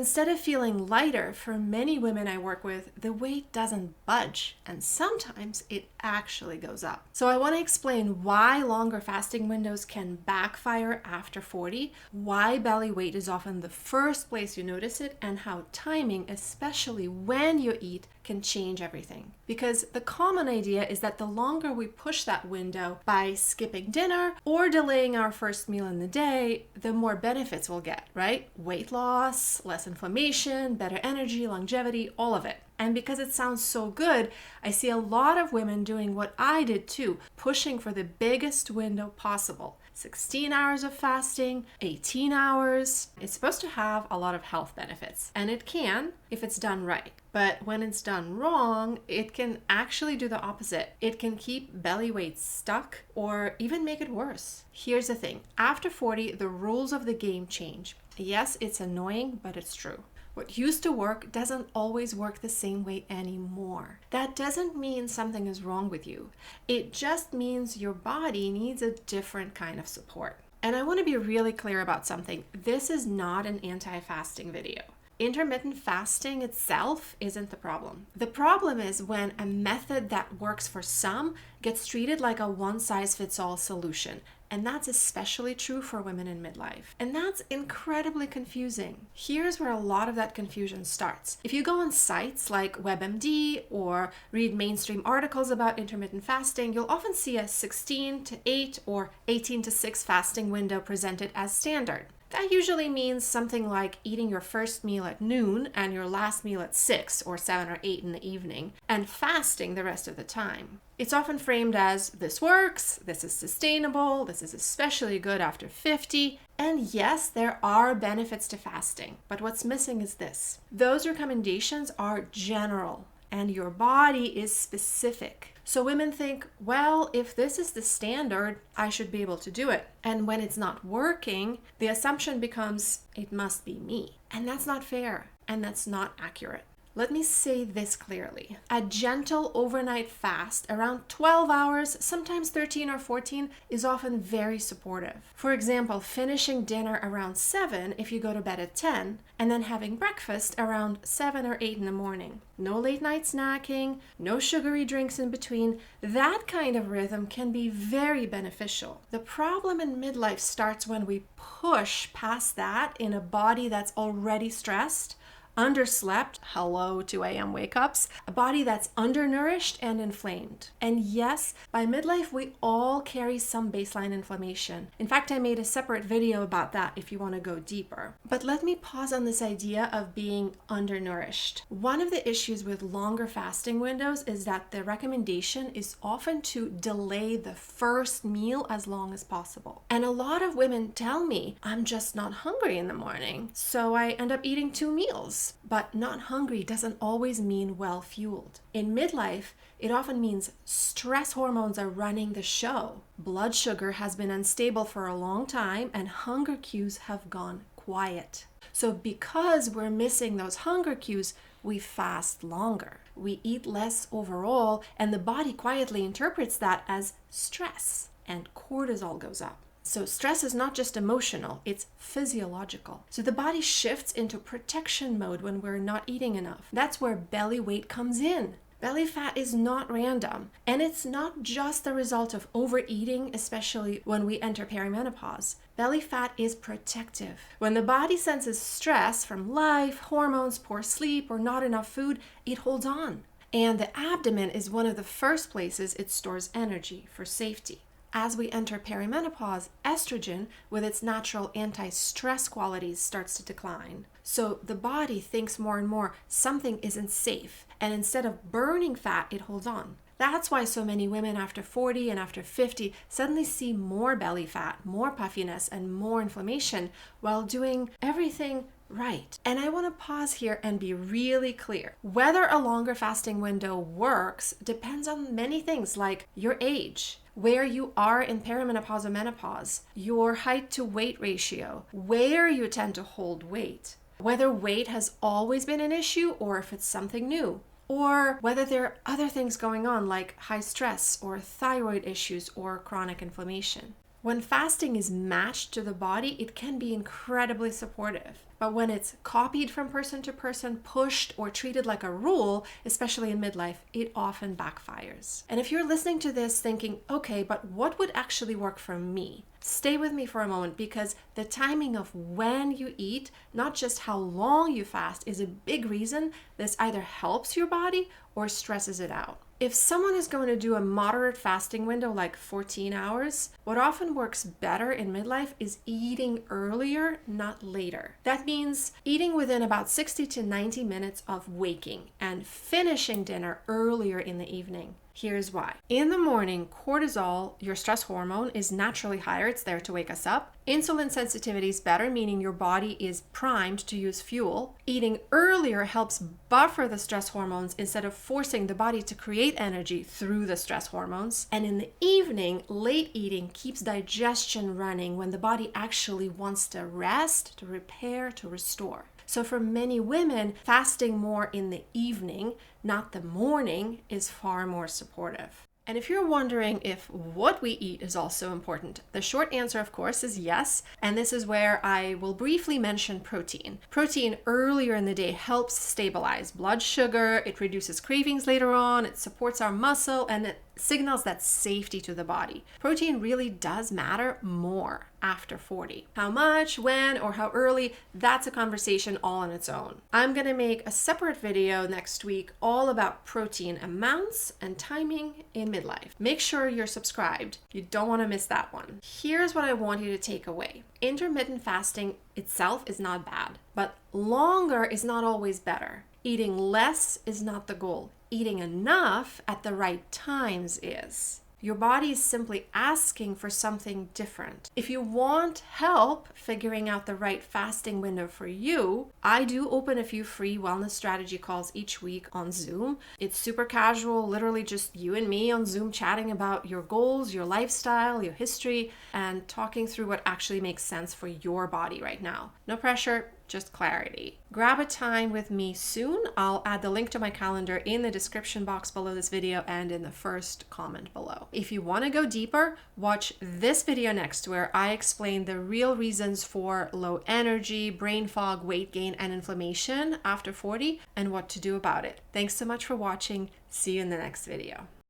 instead of feeling lighter, for many women I work with, the weight doesn't budge, and sometimes it actually goes up. So I want to explain why longer fasting windows can backfire after 40, why belly weight is often the first place you notice it, and how timing, especially when you eat, can change everything. Because the common idea is that the longer we push that window by skipping dinner or delaying our first meal in the day, the more benefits we'll get, right? Weight loss, less inflammation, better energy, longevity, all of it. And because it sounds so good, I see a lot of women doing what I did too, pushing for the biggest window possible. 16 hours of fasting, 18 hours. It's supposed to have a lot of health benefits, and it can if it's done right. But when it's done wrong, it can actually do the opposite. It can keep belly weight stuck or even make it worse. Here's the thing. After 40, the rules of the game change. Yes, it's annoying, but it's true. What used to work doesn't always work the same way anymore. That doesn't mean something is wrong with you. It just means your body needs a different kind of support. And I want to be really clear about something. This is not an anti-fasting video. Intermittent fasting itself isn't the problem. The problem is when a method that works for some gets treated like a one-size-fits-all solution. And that's especially true for women in midlife. And that's incredibly confusing. Here's where a lot of that confusion starts. If you go on sites like WebMD or read mainstream articles about intermittent fasting, you'll often see a 16 to 8 or 18 to 6 fasting window presented as standard. That usually means something like eating your first meal at noon and your last meal at 6 or 7 or 8 in the evening, and fasting the rest of the time. It's often framed as, this works, this is sustainable, this is especially good after 50, and yes, there are benefits to fasting, but what's missing is this. Those recommendations are general, and your body is specific. So women think, well, if this is the standard, I should be able to do it. And when it's not working, the assumption becomes, it must be me. And that's not fair, and that's not accurate. Let me say this clearly. A gentle overnight fast around 12 hours, sometimes 13 or 14, is often very supportive. For example, finishing dinner around 7 if you go to bed at 10, and then having breakfast around 7 or 8 in the morning. No late night snacking, no sugary drinks in between. That kind of rhythm can be very beneficial. The problem in midlife starts when we push past that in a body that's already stressed, underslept, hello 2 a.m. wake-ups, a body that's undernourished and inflamed. And yes, by midlife, we all carry some baseline inflammation. In fact, I made a separate video about that if you want to go deeper. But let me pause on this idea of being undernourished. One of the issues with longer fasting windows is that the recommendation is often to delay the first meal as long as possible. And a lot of women tell me, I'm just not hungry in the morning, so I end up eating 2 meals. But not hungry doesn't always mean well-fueled. In midlife, it often means stress hormones are running the show. Blood sugar has been unstable for a long time, and hunger cues have gone quiet. So because we're missing those hunger cues, we fast longer. We eat less overall, and the body quietly interprets that as stress, and cortisol goes up. So stress is not just emotional, it's physiological. So the body shifts into protection mode when we're not eating enough. That's where belly weight comes in. Belly fat is not random, and it's not just the result of overeating, especially when we enter perimenopause. Belly fat is protective. When the body senses stress from life, hormones, poor sleep, or not enough food, it holds on. And the abdomen is one of the first places it stores energy for safety. As we enter perimenopause, estrogen, with its natural anti-stress qualities, starts to decline. So the body thinks more and more something isn't safe, and instead of burning fat, it holds on. That's why so many women after 40 and after 50 suddenly see more belly fat, more puffiness, and more inflammation while doing everything right. And I want to pause here and be really clear. Whether a longer fasting window works depends on many things like your age, where you are in perimenopause or menopause, your height to weight ratio, where you tend to hold weight, whether weight has always been an issue or if it's something new, or whether there are other things going on like high stress or thyroid issues or chronic inflammation. When fasting is matched to the body, it can be incredibly supportive. But when it's copied from person to person, pushed or treated like a rule, especially in midlife, it often backfires. And if you're listening to this thinking, okay, but what would actually work for me? Stay with me for a moment, because the timing of when you eat, not just how long you fast, is a big reason this either helps your body or stresses it out. If someone is going to do a moderate fasting window like 14 hours, what often works better in midlife is eating earlier, not later. That means eating within about 60 to 90 minutes of waking and finishing dinner earlier in the evening. Here's why. In the morning, cortisol, your stress hormone, is naturally higher. It's there to wake us up. Insulin sensitivity is better, meaning your body is primed to use fuel. Eating earlier helps buffer the stress hormones instead of forcing the body to create energy through the stress hormones. And in the evening, late eating keeps digestion running when the body actually wants to rest, to repair, to restore. So for many women, fasting more in the evening, not the morning, is far more supportive. And if you're wondering if what we eat is also important, the short answer, of course, is yes. And this is where I will briefly mention protein. Protein earlier in the day helps stabilize blood sugar, it reduces cravings later on, it supports our muscle, and it signals that safety to the body. Protein really does matter more after 40. How much, when, or how early, that's a conversation all on its own. I'm gonna make a separate video next week all about protein amounts and timing in midlife. Make sure you're subscribed. You don't wanna miss that one. Here's what I want you to take away. Intermittent fasting itself is not bad, but longer is not always better. Eating less is not the goal. Eating enough at the right times is. Your body is simply asking for something different. If you want help figuring out the right fasting window for you, I do open a few free wellness strategy calls each week on Zoom. It's super casual, literally just you and me on Zoom chatting about your goals, your lifestyle, your history, and talking through what actually makes sense for your body right now. No pressure, just clarity. Grab a time with me soon. I'll add the link to my calendar in the description box below this video and in the first comment below. If you want to go deeper, watch this video next, where I explain the real reasons for low energy, brain fog, weight gain, and inflammation after 40 and what to do about it. Thanks so much for watching. See you in the next video.